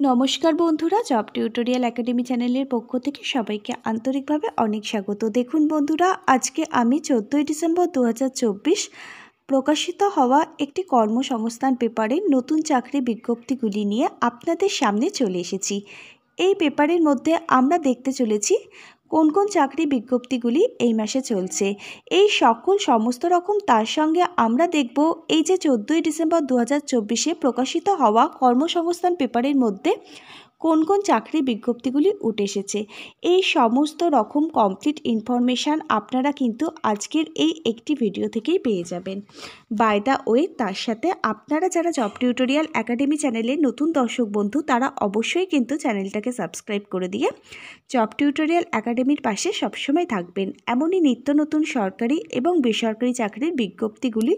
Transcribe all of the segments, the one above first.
নমস্কার বন্ধুরা, job tutorial academy চ্যানেলের পক্ষ থেকে সবাইকে আন্তরিকভাবে অনেক স্বাগত। দেখুন বন্ধুরা, আজকে আমি 14 ডিসেম্বর 2024 প্রকাশিত হওয়া একটি কর্মসংস্থান পেপারের নতুন চাকরি বিজ্ঞপ্তিগুলি নিয়ে আপনাদের সামনে চলে এসেছি। এই পেপারের মধ্যে আমরা দেখতে চলেছি কোন কোন চাকরি বিজ্ঞপ্তিগুলি এই মাসে চলছে। এই সমস্ত রকম তার সঙ্গে আমরা দেখব এই যে 14 ডিসেম্বর 2024 প্রকাশিত হওয়া কর্মসংস্থান পেপারের মধ্যে কোন কোন চাকরি বিজ্ঞপ্তিগুলি উঠে এসেছে। এই সমস্ত রকম কমপ্লিট ইনফরমেশান আপনারা কিন্তু আজকের এই একটি ভিডিও থেকেই পেয়ে যাবেন। বাই দ্য ওয়ে, তার সাথে আপনারা যারা জব টিউটোরিয়াল একাডেমি চ্যানেলের নতুন দর্শক বন্ধু, তারা অবশ্যই কিন্তু চ্যানেলটাকে সাবস্ক্রাইব করে দিয়ে জব টিউটোরিয়াল একাডেমির পাশে সবসময় থাকবেন। এমনই নিত্য নতুন সরকারি এবং বেসরকারি চাকরির বিজ্ঞপ্তিগুলি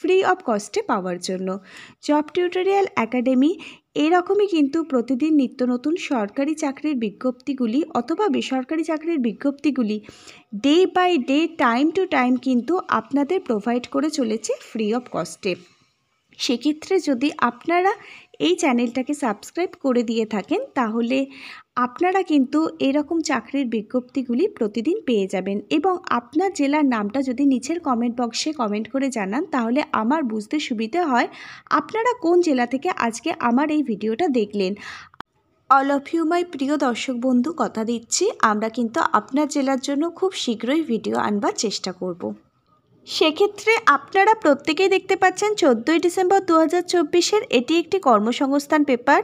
ফ্রি অফ কস্টে পাওয়ার জন্য জব টিউটোরিয়াল একাডেমি এরকমই কিন্তু প্রতিদিন নিত্য নতুন সরকারি চাকরির বিজ্ঞপ্তিগুলি অথবা বেসরকারি চাকরির বিজ্ঞপ্তিগুলি day by day, time to time কিন্তু আপনাদের প্রোভাইড করে চলেছে ফ্রি অফ কস্টে। সেক্ষেত্রে যদি আপনারা এই চ্যানেলটাকে সাবস্ক্রাইব করে দিয়ে থাকেন, তাহলে আপনারা কিন্তু এরকম চাকরির বিজ্ঞপ্তিগুলি প্রতিদিন পেয়ে যাবেন। এবং আপনার জেলার নামটা যদি নিচের কমেন্ট বক্সে কমেন্ট করে জানান, তাহলে আমার বুঝতে সুবিধা হয় আপনারা কোন জেলা থেকে আজকে আমার এই ভিডিওটা দেখলেন। অল অফ ইউ মাই প্রিয় দর্শক বন্ধু, কথা দিচ্ছি আমরা কিন্তু আপনার জেলার জন্য খুব শীঘ্রই ভিডিও আনবার চেষ্টা করব। সেক্ষেত্রে আপনারা প্রত্যেকেই দেখতে পাচ্ছেন 14 ডিসেম্বর 2024 এটি একটি কর্মসংস্থান পেপার।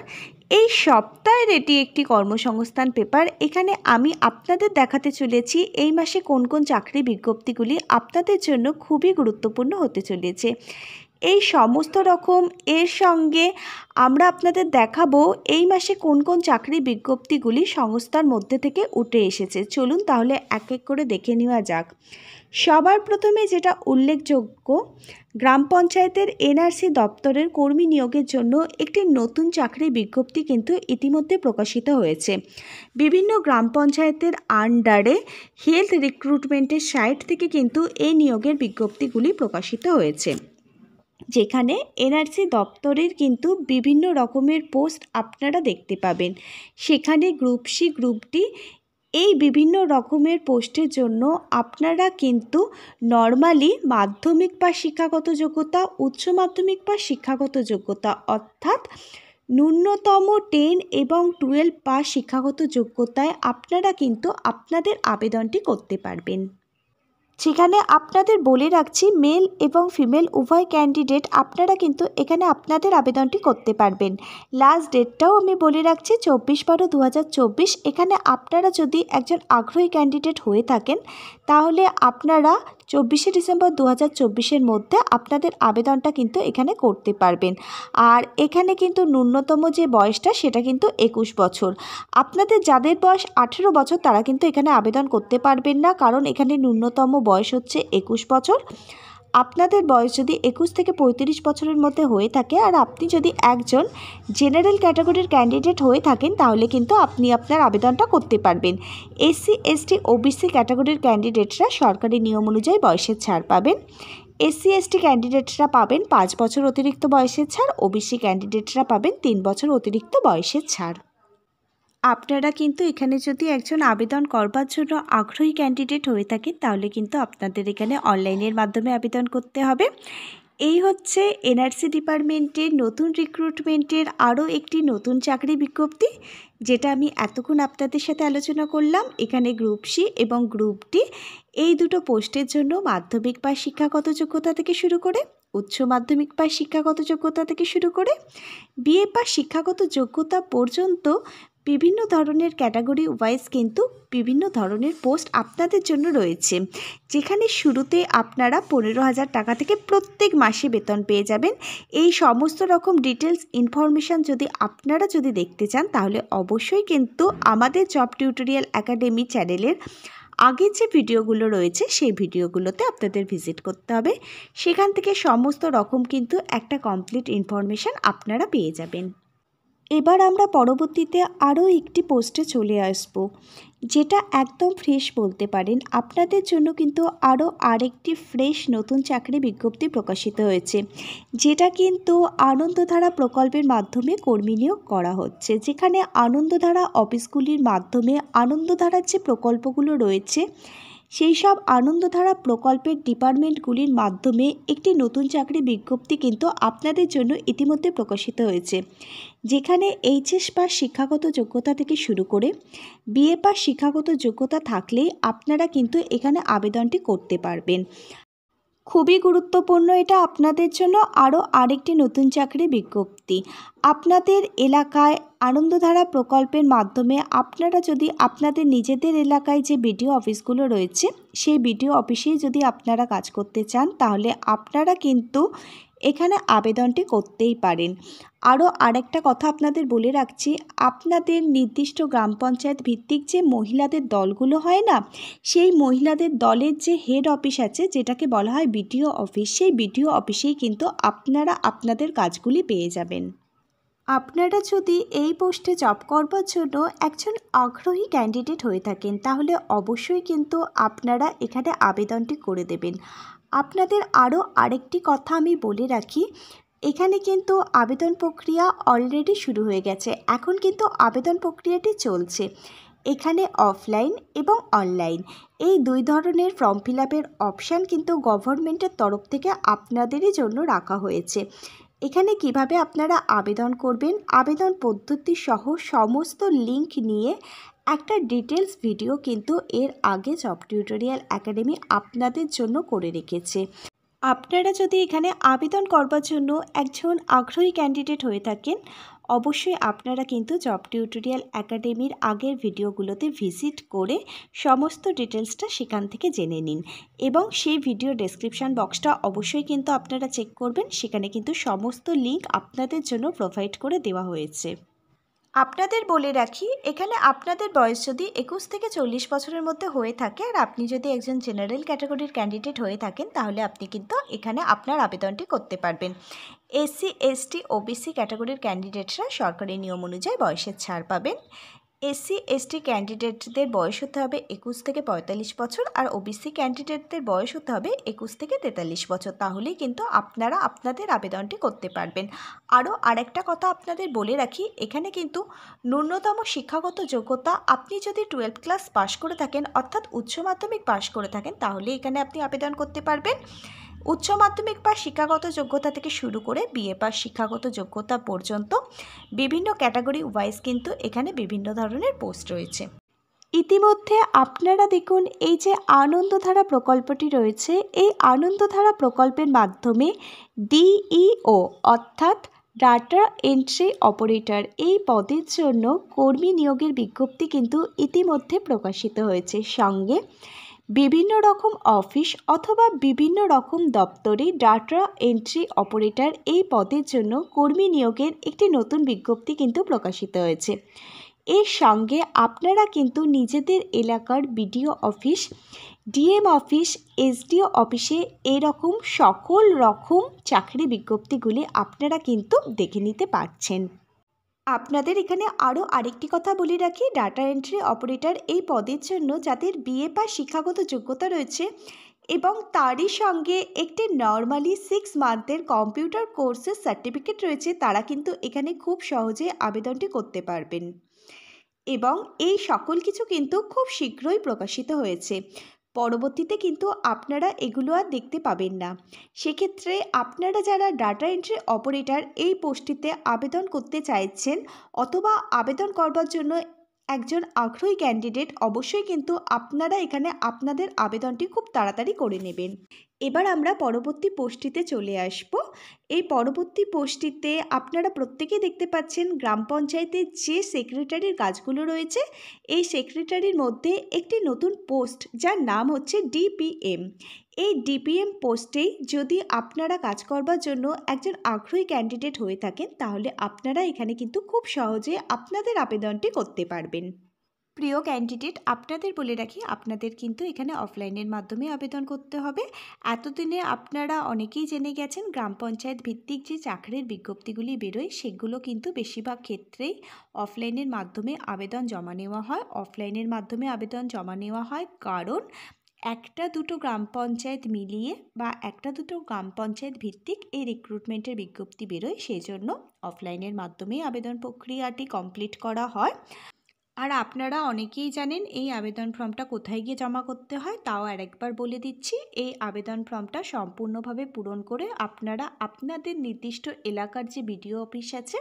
এই সপ্তাহের এটি একটি কর্মসংস্থান পেপার। এখানে আমি আপনাদের দেখাতে চলেছি এই মাসে কোন কোন চাকরি বিজ্ঞপ্তিগুলি আপনাদের জন্য খুবই গুরুত্বপূর্ণ হতে চলেছে। এই সমস্ত রকম এর সঙ্গে আমরা আপনাদের দেখাবো এই মাসে কোন কোন চাকরি বিজ্ঞপ্তিগুলি সংস্থার মধ্যে থেকে উঠে এসেছে। চলুন তাহলে এক এক করে দেখে নেওয়া যাক। সবার প্রথমে যেটা উল্লেখযোগ্য, গ্রাম পঞ্চায়েতের এনআরসি দপ্তরের কর্মী নিয়োগের জন্য একটি নতুন চাকরি বিজ্ঞপ্তি কিন্তু ইতিমধ্যে প্রকাশিত হয়েছে। বিভিন্ন গ্রাম পঞ্চায়েতের আন্ডারে হেলথ রিক্রুটমেন্টের সাইট থেকে কিন্তু এই নিয়োগের বিজ্ঞপ্তিগুলি প্রকাশিত হয়েছে, যেখানে এনআরসি দপ্তরের কিন্তু বিভিন্ন রকমের পোস্ট আপনারা দেখতে পাবেন। সেখানে গ্রুপ সি, গ্রুপ ডি, এই বিভিন্ন রকমের পোস্টের জন্য আপনারা কিন্তু নর্মালি মাধ্যমিক বা শিক্ষাগত যোগ্যতা, উচ্চ মাধ্যমিক বা শিক্ষাগত যোগ্যতা অর্থাৎ ন্যূনতম 10 এবং 12 পাস শিক্ষাগত যোগ্যতায় আপনারা কিন্তু আপনাদের আবেদনটি করতে পারবেন। সেখানে আপনাদের বলে রাখছি, মেল এবং ফিমেল উভয় ক্যান্ডিডেট আপনারা কিন্তু এখানে আপনাদের আবেদনটি করতে পারবেন। লাস্ট ডেটটাও আমি বলে রাখছি 24/12/2024। এখানে আপনারা যদি একজন আগ্রহী ক্যান্ডিডেট হয়ে থাকেন, তাহলে আপনারা 24 ডিসেম্বর 2024 মধ্যে আপনাদের আবেদনটা কিন্তু এখানে করতে পারবেন। আর এখানে কিন্তু ন্যূনতম যে বয়সটা সেটা কিন্তু 21 বছর। আপনাদের যাদের বয়স 18 বছর তারা কিন্তু এখানে আবেদন করতে পারবেন না, কারণ এখানে ন্যূনতম বয়স হচ্ছে 21 বছর। আপনাদের বয়স যদি 21 থেকে 35 বছরের মধ্যে হয়ে থাকে আর আপনি যদি একজন জেনারেল ক্যাটাগরির ক্যান্ডিডেট হয়ে থাকেন, তাহলে কিন্তু আপনি আপনার আবেদনটা করতে পারবেন। এসসি, এসটি, ওবিসি ক্যাটাগরির ক্যান্ডিডেটরা সরকারি নিয়ম অনুযায়ী বয়সের ছাড় পাবেন। এসসি এসটি ক্যান্ডিডেটরা পাবেন 5 বছর অতিরিক্ত বয়সের ছাড়, ওবিসি ক্যান্ডিডেটরা পাবেন 3 বছর অতিরিক্ত বয়সের ছাড়। আপনারা কিন্তু এখানে যদি একজন আবেদন করবার জন্য আগ্রহী ক্যান্ডিডেট হয়ে থাকেন, তাহলে কিন্তু আপনাদের এখানে অনলাইনের মাধ্যমে আবেদন করতে হবে। এই হচ্ছে এনআরসি ডিপার্টমেন্টের নতুন রিক্রুটমেন্টের আরও একটি নতুন চাকরি বিজ্ঞপ্তি, যেটা আমি এতক্ষণ আপনাদের সাথে আলোচনা করলাম। এখানে গ্রুপ সি এবং গ্রুপ ডি এই দুটো পোস্টের জন্য মাধ্যমিক বা শিক্ষাগত যোগ্যতা থেকে শুরু করে, উচ্চ মাধ্যমিক বা শিক্ষাগত যোগ্যতা থেকে শুরু করে বিএ বা শিক্ষাগত যোগ্যতা পর্যন্ত বিভিন্ন ধরনের ক্যাটাগরি ওয়াইজ কিন্তু বিভিন্ন ধরনের পোস্ট আপনাদের জন্য রয়েছে, যেখানে শুরুতে আপনারা 15,000 টাকা থেকে প্রত্যেক মাসে বেতন পেয়ে যাবেন। এই সমস্ত রকম ডিটেলস ইনফরমেশান আপনারা যদি দেখতে চান, তাহলে অবশ্যই কিন্তু আমাদের জব টিউটোরিয়াল একাডেমি চ্যানেলের আগের যে ভিডিওগুলো রয়েছে সেই ভিডিওগুলোতে আপনাদের ভিজিট করতে হবে। সেখান থেকে সমস্ত রকম কিন্তু একটা কমপ্লিট ইনফরমেশান আপনারা পেয়ে যাবেন। এবার আমরা পরবর্তীতে আরও একটি পোস্টে চলে আসব, যেটা একদম ফ্রেশ বলতে পারেন। আপনাদের জন্য কিন্তু আরও আরেকটি ফ্রেশ নতুন চাকরি বিজ্ঞপ্তি প্রকাশিত হয়েছে, যেটা কিন্তু আনন্দধারা প্রকল্পের মাধ্যমে কর্মী নিয়োগ করা হচ্ছে, যেখানে আনন্দধারা অফিসগুলির মাধ্যমে আনন্দধারার যে প্রকল্পগুলো রয়েছে সেই সব আনন্দধারা প্রকল্পের ডিপার্টমেন্টগুলির মাধ্যমে একটি নতুন চাকরি বিজ্ঞপ্তি কিন্তু আপনাদের জন্য ইতিমধ্যে প্রকাশিত হয়েছে, যেখানে এইচএস পাস শিক্ষাগত যোগ্যতা থেকে শুরু করে বিএ পাস শিক্ষাগত যোগ্যতা থাকলেই আপনারা কিন্তু এখানে আবেদনটি করতে পারবেন। খুবই গুরুত্বপূর্ণ এটা আপনাদের জন্য আরও আরেকটি নতুন চাকরি বিজ্ঞপ্তি। আপনাদের এলাকায় আনন্দধারা প্রকল্পের মাধ্যমে আপনারা যদি আপনাদের নিজেদের এলাকায় যে বিডিও অফিসগুলো রয়েছে সেই বিডিও অফিসেই যদি আপনারা কাজ করতে চান, তাহলে আপনারা কিন্তু এখানে আবেদনটি করতেই পারেন। আরও আরেকটা কথা আপনাদের বলে রাখছি, আপনাদের নির্দিষ্ট গ্রাম পঞ্চায়েত ভিত্তিক যে মহিলাদের দলগুলো হয় না, সেই মহিলাদের দলের যে হেড অফিস আছে, যেটাকে বলা হয় বিডিও অফিস, সেই বিডিও অফিসেই কিন্তু আপনারা আপনাদের কাজগুলি পেয়ে যাবেন। আপনারা যদি এই পোস্টে জব করবার জন্য একজন আগ্রহী ক্যান্ডিডেট হয়ে থাকেন, তাহলে অবশ্যই কিন্তু আপনারা এখানে আবেদনটি করে দেবেন। আপনাদের আরও আরেকটি কথা আমি বলে রাখি, এখানে কিন্তু আবেদন প্রক্রিয়া অলরেডি শুরু হয়ে গেছে। এখন কিন্তু আবেদন প্রক্রিয়াটি চলছে। এখানে অফলাইন এবং অনলাইন এই দুই ধরনের ফর্ম ফিল আপের অপশান কিন্তু গভর্নমেন্টের তরফ থেকে আপনাদেরই জন্য রাখা হয়েছে। এখানে কিভাবে আপনারা আবেদন করবেন, আবেদন পদ্ধতি সহ সমস্ত লিঙ্ক নিয়ে একটা ডিটেলস ভিডিও কিন্তু এর আগে জব টিউটোরিয়াল একাডেমি আপনাদের জন্য করে রেখেছে। আপনারা যদি এখানে আবেদন করবার জন্য একজন আগ্রহী ক্যান্ডিডেট হয়ে থাকেন, অবশ্যই আপনারা কিন্তু জব টিউটোরিয়াল একাডেমির আগের ভিডিওগুলোতে ভিজিট করে সমস্ত ডিটেলসটা সেখান থেকে জেনে নিন, এবং সেই ভিডিও ডেসক্রিপশান বক্সটা অবশ্যই কিন্তু আপনারা চেক করবেন। সেখানে কিন্তু সমস্ত লিঙ্ক আপনাদের জন্য প্রোভাইড করে দেওয়া হয়েছে। আপনাদের বলে রাখি, এখানে আপনাদের বয়স যদি 21 থেকে 40 বছরের মধ্যে হয়ে থাকে আর আপনি যদি একজন জেনারেল ক্যাটাগরির ক্যান্ডিডেট হয়ে থাকেন, তাহলে আপনি কিন্তু এখানে আপনার আবেদনটি করতে পারবেন। এসসি এসটি ওবিসি ক্যাটাগরির ক্যান্ডিডেটরা সরকারি নিয়ম অনুযায়ী বয়সের ছাড় পাবেন। এসসি এসটি ক্যান্ডিডেটদের বয়স হতে হবে 21 থেকে 45 বছর, আর ওবিসি ক্যান্ডিডেটদের বয়স হতে হবে 21 থেকে 43 বছর। তাহলেই কিন্তু আপনারা আপনাদের আবেদনটি করতে পারবেন। আরও আরেকটা কথা আপনাদের বলে রাখি, এখানে কিন্তু ন্যূনতম শিক্ষাগত যোগ্যতা আপনি যদি 12 ক্লাস পাশ করে থাকেন, অর্থাৎ উচ্চ মাধ্যমিক পাশ করে থাকেন, তাহলে এখানে আপনি আবেদন করতে পারবেন। উচ্চ মাধ্যমিক বা শিক্ষাগত যোগ্যতা থেকে শুরু করে বিএ পাস শিক্ষাগত যোগ্যতা পর্যন্ত বিভিন্ন ক্যাটাগরি ওয়াইজ কিন্তু এখানে বিভিন্ন ধরনের পোস্ট রয়েছে। ইতিমধ্যে আপনারা দেখুন, এই যে আনন্দধারা প্রকল্পটি রয়েছে, এই আনন্দধারা প্রকল্পের মাধ্যমে ডিইও অর্থাৎ ডাটা এন্ট্রি অপারেটর এই পদের জন্য কর্মী নিয়োগের বিজ্ঞপ্তি কিন্তু ইতিমধ্যে প্রকাশিত হয়েছে। সঙ্গে বিভিন্ন রকম অফিস অথবা বিভিন্ন রকম দপ্তরে ডাটা এন্ট্রি অপারেটর এই পদের জন্য কর্মী নিয়োগের একটি নতুন বিজ্ঞপ্তি কিন্তু প্রকাশিত হয়েছে। এর সঙ্গে আপনারা কিন্তু নিজেদের এলাকার BDO office, DM office, SDO অফিসে এরকম সকল রকম চাকরি বিজ্ঞপ্তিগুলি আপনারা কিন্তু দেখে নিতে পারছেন। আপনাদের এখানে আরও আরেকটি কথা বলে রাখি, ডাটা এন্ট্রি অপারেটর এই পদের জন্য যাদের বিএ পাস শিক্ষাগত যোগ্যতা রয়েছে এবং তারই সঙ্গে একটি নর্মালি 6 মান্থের কম্পিউটার কোর্সের সার্টিফিকেট রয়েছে, তারা কিন্তু এখানে খুব সহজে আবেদনটি করতে পারবেন। এবং এই সকল কিছু কিন্তু খুব শীঘ্রই প্রকাশিত হয়েছে। পরবর্তীতে কিন্তু আপনারা এগুলো আর দেখতে পাবেন না। সেক্ষেত্রে আপনারা যারা ডাটা এন্ট্রি অপারেটর এই পোস্টটিতে আবেদন করতে চাইছেন অথবা আবেদন করবার জন্য একজন আগ্রহী ক্যান্ডিডেট, অবশ্যই কিন্তু আপনারা এখানে আপনাদের আবেদনটি খুব তাড়াতাড়ি করে নেবেন। এবার আমরা পরবর্তী পোস্টটিতে চলে আসব। এই পরবর্তী পোস্টটিতে আপনারা প্রত্যেকেই দেখতে পাচ্ছেন গ্রাম পঞ্চায়েতের যে সেক্রেটারির কাজগুলো রয়েছে, এই সেক্রেটারির মধ্যে একটি নতুন পোস্ট যার নাম হচ্ছে ডিপিএম। এই ডিপিএম পোস্টেই যদি আপনারা কাজ করবার জন্য একজন আগ্রহী ক্যান্ডিডেট হয়ে থাকেন, তাহলে আপনারা এখানে কিন্তু খুব সহজে আপনাদের আবেদনটি করতে পারবেন। প্রিয় ক্যান্ডিডেট, আপনাদের বলে রাখি, আপনাদের কিন্তু এখানে অফলাইনের মাধ্যমে আবেদন করতে হবে। এতদিনে আপনারা অনেকেই জেনে গেছেন গ্রাম পঞ্চায়েত ভিত্তিক যে চাকরির বিজ্ঞপ্তিগুলি বেরোয় সেগুলো কিন্তু বেশিরভাগ ক্ষেত্রেই অফলাইনের মাধ্যমে আবেদন জমা নেওয়া হয়। অফলাইনের মাধ্যমে আবেদন জমা নেওয়া হয় কারণ একটা দুটো গ্রাম পঞ্চায়েত মিলিয়ে বা একটা দুটো গ্রাম পঞ্চায়েত ভিত্তিক এই রিক্রুটমেন্টের বিজ্ঞপ্তি বেরোয়, সেই জন্য অফলাইনের মাধ্যমেই আবেদন প্রক্রিয়াটি কমপ্লিট করা হয়। আর আপনারা অনেকেই জানেন এই আবেদন ফর্মটা কোথায় গিয়ে জমা করতে হয়, তাও আরেকবার বলে দিচ্ছি। এই আবেদন ফর্মটা সম্পূর্ণভাবে পূরণ করে আপনারা আপনাদের নির্দিষ্ট এলাকার যে বিডিও অফিস আছে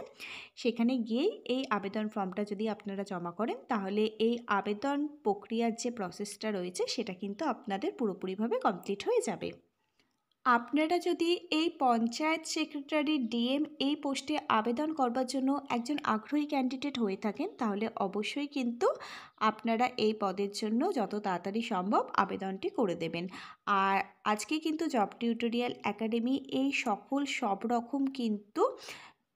সেখানে গিয়েই এই আবেদন ফর্মটা যদি আপনারা জমা করেন, তাহলে এই আবেদন প্রক্রিয়ার যে প্রসেসটা রয়েছে সেটা কিন্তু আপনাদের পুরোপুরিভাবে কমপ্লিট হয়ে যাবে। আপনারা যদি এই পঞ্চায়েত সেক্রেটারি ডিএম এই পোস্টে আবেদন করবার জন্য একজন আগ্রহী ক্যান্ডিডেট হয়ে থাকেন, তাহলে অবশ্যই কিন্তু আপনারা এই পদের জন্য যত তাড়াতাড়ি সম্ভব আবেদনটি করে দেবেন। আর আজকে কিন্তু জব টিউটোরিয়াল একাডেমি এই সব রকম কিন্তু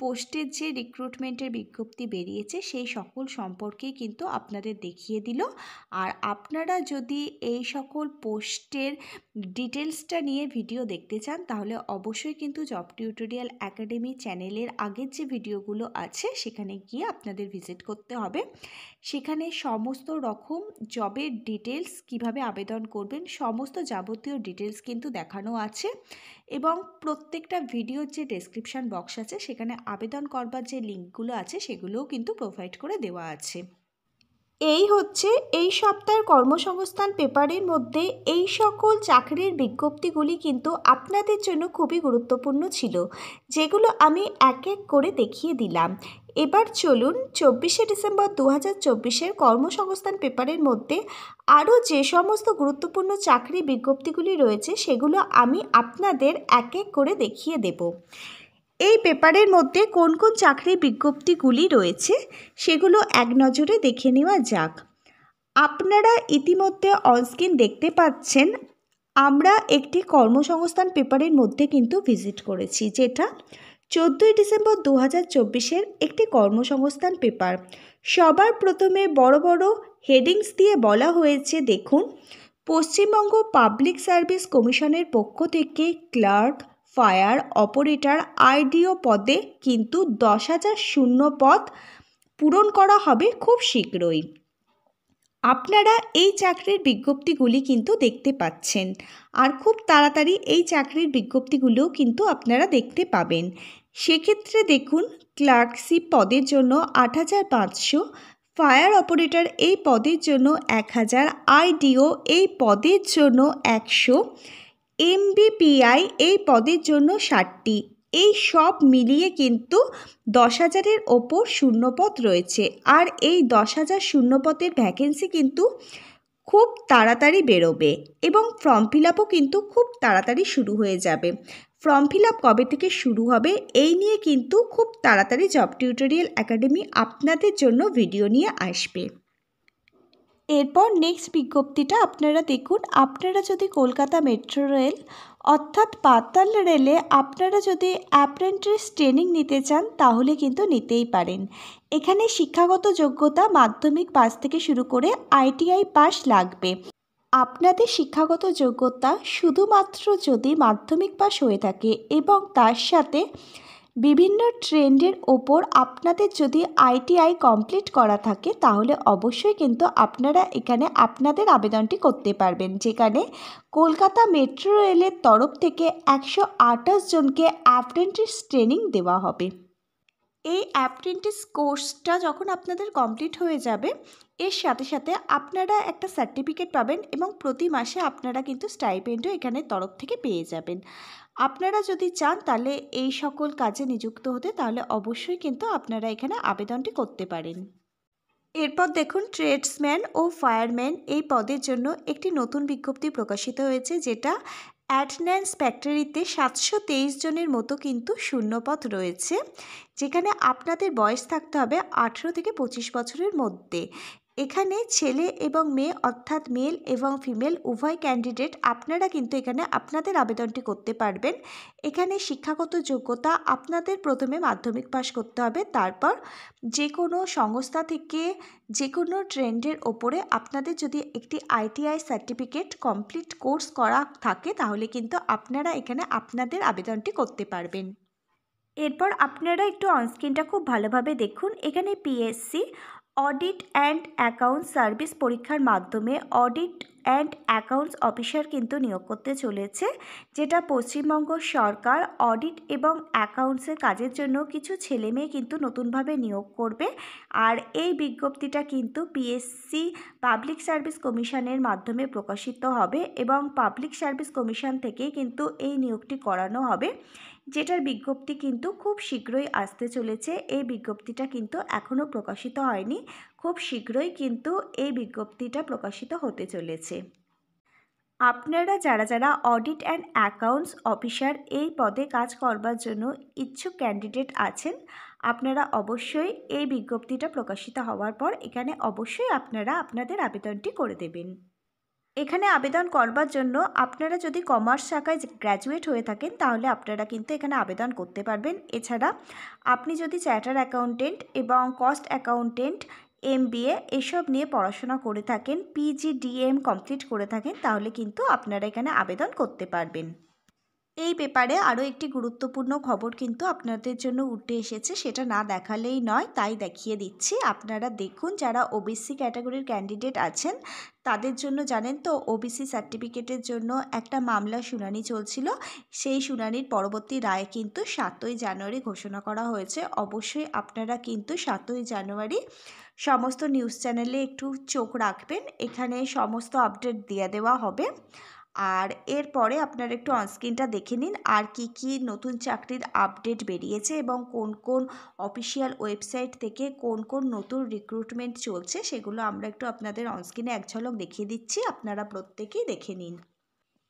পোস্টের যে রিক্রুটমেন্টের বিজ্ঞপ্তি বেরিয়েছে সেই সকল সম্পর্কেই কিন্তু আপনাদের দেখিয়ে দিল। আর আপনারা যদি এই সকল পোস্টের ডিটেলসটা নিয়ে ভিডিও দেখতে চান, তাহলে অবশ্যই কিন্তু জব টিউটোরিয়াল একাডেমি চ্যানেলের আগের যে ভিডিওগুলো আছে সেখানে গিয়ে আপনাদের ভিজিট করতে হবে। সেখানে সমস্ত রকম জবের ডিটেলস, কিভাবে আবেদন করবেন, সমস্ত যাবতীয় ডিটেলস কিন্তু দেখানো আছে। এবং প্রত্যেকটা ভিডিওর যে ডেসক্রিপশান বক্স আছে সেখানে আবেদন করবার যে লিঙ্কগুলো আছে সেগুলোও কিন্তু প্রোভাইড করে দেওয়া আছে। এই হচ্ছে এই সপ্তাহের কর্মসংস্থান পেপারের মধ্যে এই সকল চাকরির বিজ্ঞপ্তিগুলি কিন্তু আপনাদের জন্য খুবই গুরুত্বপূর্ণ ছিল, যেগুলো আমি এক এক করে দেখিয়ে দিলাম। এবার চলুন 24শে ডিসেম্বর 2024-এর কর্মসংস্থান পেপারের মধ্যে আরও যে সমস্ত গুরুত্বপূর্ণ চাকরি বিজ্ঞপ্তিগুলি রয়েছে সেগুলো আমি আপনাদের এক এক করে দেখিয়ে দেব। এই পেপারের মধ্যে কোন কোন চাকরির বিজ্ঞপ্তিগুলি রয়েছে সেগুলো এক নজরে দেখে নেওয়া যাক। আপনারা ইতিমধ্যে অনস্ক্রিন দেখতে পাচ্ছেন আমরা একটি কর্মসংস্থান পেপারের মধ্যে কিন্তু ভিজিট করেছি, যেটা 14ই ডিসেম্বর 2024-এর একটি কর্মসংস্থান পেপার। সবার প্রথমে বড় বড় হেডিংস দিয়ে বলা হয়েছে, দেখুন, পশ্চিমবঙ্গ পাবলিক সার্ভিস কমিশনের পক্ষ থেকে ক্লার্ক, ফায়ার অপারেটর, আইডিও পদে কিন্তু 10,000 শূন্য পদ পূরণ করা হবে খুব শীঘ্রই। আপনারা এই চাকরির বিজ্ঞপ্তিগুলি কিন্তু দেখতে পাচ্ছেন, আর খুব তাড়াতাড়ি এই চাকরির বিজ্ঞপ্তিগুলোও কিন্তু আপনারা দেখতে পাবেন। সেক্ষেত্রে দেখুন, ক্লার্কশিপ পদের জন্য 8,500, ফায়ার অপারেটর এই পদের জন্য 1,000, আইডিও এই পদের জন্য 100, এমবিপিআই এই পদের জন্য 60টি। এই সব মিলিয়ে কিন্তু 10,000-এর ওপর শূন্যপদ রয়েছে। আর এই 10,000 শূন্যপদের ভ্যাকেন্সি কিন্তু খুব তাড়াতাড়ি বেরোবে এবং ফর্ম ফিল আপও কিন্তু খুব তাড়াতাড়ি শুরু হয়ে যাবে। ফর্ম ফিল আপ কবে থেকে শুরু হবে এই নিয়ে কিন্তু খুব তাড়াতাড়ি জব টিউটোরিয়াল একাডেমি আপনাদের জন্য ভিডিও নিয়ে আসবে। এরপর নেক্সট বিজ্ঞপ্তিটা আপনারা দেখুন। আপনারা যদি কলকাতা মেট্রো রেল অর্থাৎ পাতাল রেলে আপনারা যদি অ্যাপ্রেন্টিস ট্রেনিং নিতে চান তাহলে কিন্তু নিতেই পারেন। এখানে শিক্ষাগত যোগ্যতা মাধ্যমিক পাস থেকে শুরু করে ITI পাস লাগবে। আপনাদের শিক্ষাগত যোগ্যতা শুধুমাত্র যদি মাধ্যমিক পাস হয়ে থাকে এবং তার সাথে বিভিন্ন ট্রেন্ডের ওপর আপনাদের যদি ITI কমপ্লিট করা থাকে, তাহলে অবশ্যই কিন্তু আপনারা এখানে আপনাদের আবেদনটি করতে পারবেন, যেখানে কলকাতা মেট্রো রেলের তরফ থেকে 128 জনকে অ্যাপ্রেন্টিস ট্রেনিং দেওয়া হবে। এই অ্যাপ্রেন্টিস কোর্সটা যখন আপনাদের কমপ্লিট হয়ে যাবে, এর সাথে সাথে আপনারা একটা সার্টিফিকেট পাবেন এবং প্রতি মাসে আপনারা কিন্তু স্টাইপেন্ডও এখানে তরফ থেকে পেয়ে যাবেন। আপনারা যদি চান তাহলে এই সকল কাজে নিযুক্ত হতে, তাহলে অবশ্যই কিন্তু আপনারা এখানে আবেদনটি করতে পারেন। এরপর দেখুন, ট্রেডসম্যান ও ফায়ারম্যান এই পদের জন্য একটি নতুন বিজ্ঞপ্তি প্রকাশিত হয়েছে, যেটা অ্যাটেন্ডেন্স ফ্যাক্টরিতে 723 জনের মতো কিন্তু শূন্যপদ রয়েছে, যেখানে আপনাদের বয়স থাকতে হবে 18 থেকে 25 বছরের মধ্যে। এখানে ছেলে এবং মেয়ে অর্থাৎ মেল এবং ফিমেল উভয় ক্যান্ডিডেট আপনারা কিন্তু এখানে আপনাদের আবেদনটি করতে পারবেন। এখানে শিক্ষাগত যোগ্যতা আপনাদের প্রথমে মাধ্যমিক পাশ করতে হবে, তারপর যে কোনো সংস্থা থেকে যে কোনো ট্রেন্ডের ওপরে আপনাদের যদি একটি ITI সার্টিফিকেট কমপ্লিট কোর্স করা থাকে তাহলে কিন্তু আপনারা এখানে আপনাদের আবেদনটি করতে পারবেন। এরপর আপনারা একটু অনস্ক্রিনটা খুব ভালোভাবে দেখুন। এখানে PSC audit and accounts service পরীক্ষার মাধ্যমে অডিট অ্যান্ড অ্যাকাউন্টস অফিসার কিন্তু নিয়োগ করতে চলেছে, যেটা পশ্চিমবঙ্গ সরকার অডিট এবং অ্যাকাউন্টসের কাজের জন্য কিছু ছেলেমেয়ে কিন্তু নতুনভাবে নিয়োগ করবে। আর এই বিজ্ঞপ্তিটা কিন্তু PSC পাবলিক সার্ভিস কমিশনের মাধ্যমে প্রকাশিত হবে এবং পাবলিক সার্ভিস কমিশন থেকেই কিন্তু এই নিয়োগটি করানো হবে, যেটার বিজ্ঞপ্তি কিন্তু খুব শীঘ্রই আসতে চলেছে। এই বিজ্ঞপ্তিটা কিন্তু এখনও প্রকাশিত হয়নি, খুব শীঘ্রই কিন্তু এই বিজ্ঞপ্তিটা প্রকাশিত হতে চলেছে। আপনারা যারা অডিট অ্যান্ড অ্যাকাউন্টস অফিসার এই পদে কাজ করবার জন্য ইচ্ছুক ক্যান্ডিডেট আছেন, আপনারা অবশ্যই এই বিজ্ঞপ্তিটা প্রকাশিত হওয়ার পর এখানে অবশ্যই আপনারা আপনাদের আবেদনটি করে দেবেন। এখানে আবেদন করবার জন্য আপনারা যদি কমার্স শাখায় গ্র্যাজুয়েট হয়ে থাকেন তাহলে আপনারা কিন্তু এখানে আবেদন করতে পারবেন। এছাড়া আপনি যদি চার্টার অ্যাকাউন্টেন্ট এবং কস্ট অ্যাকাউন্টেন্ট MBA এসব নিয়ে পড়াশোনা করে থাকেন, PGDM কমপ্লিট করে থাকেন, তাহলে কিন্তু আপনারা এখানে আবেদন করতে পারবেন। এই ব্যাপারে আরও একটি গুরুত্বপূর্ণ খবর কিন্তু আপনাদের জন্য উঠে এসেছে, সেটা না দেখালেই নয়, তাই দেখিয়ে দিচ্ছি। আপনারা দেখুন, যারা OBC ক্যাটাগরির ক্যান্ডিডেট আছেন তাদের জন্য জানেন তো OBC সার্টিফিকেটের জন্য একটা মামলা শুনানি চলছিল, সেই শুনানির পরবর্তী রায় কিন্তু 7ই জানুয়ারি ঘোষণা করা হয়েছে। অবশ্যই আপনারা কিন্তু 7ই জানুয়ারি সমস্ত নিউজ চ্যানেলে একটু চোখ রাখবেন, এখানে সমস্ত আপডেট দিয়ে দেওয়া হবে। আর এরপরে আপনারা একটু অনস্ক্রিনটা দেখে নিন আর কি নতুন চাকরির আপডেট বেরিয়েছে এবং কোন কোন অফিসিয়াল ওয়েবসাইট থেকে কোন কোন নতুন রিক্রুটমেন্ট চলছে, সেগুলো আমরা একটু আপনাদের অনস্ক্রিনে এক ঝলক দেখিয়ে দিচ্ছি, আপনারা প্রত্যেকেই দেখে নিন।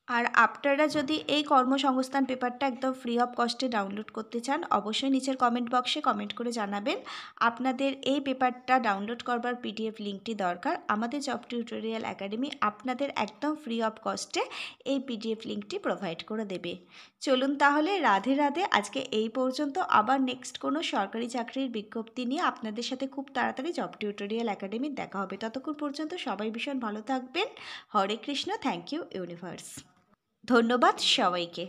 আর আপনারা যদি এই কর্মসংস্থান পেপারটা একদম ফ্রি অফ কস্টে ডাউনলোড করতে চান, অবশ্যই নিচের কমেন্ট বক্সে কমেন্ট করে জানাবেন আপনাদের এই পেপারটা ডাউনলোড করবার PDF লিঙ্কটি দরকার। আমাদের জব টিউটোরিয়াল একাডেমি আপনাদের একদম ফ্রি অফ কস্টে এই PDF লিঙ্কটি প্রোভাইড করে দেবে। চলুন তাহলে, রাধে রাধে। আজকে এই পর্যন্ত, আবার নেক্সট কোনো সরকারি চাকরির বিজ্ঞপ্তি নিয়ে আপনাদের সাথে খুব তাড়াতাড়ি জব টিউটোরিয়াল একাডেমির দেখা হবে। ততক্ষণ পর্যন্ত সবাই ভীষণ ভালো থাকবেন। Hare Krishna. Thank you universe. ধন্যবাদ সবাইকে।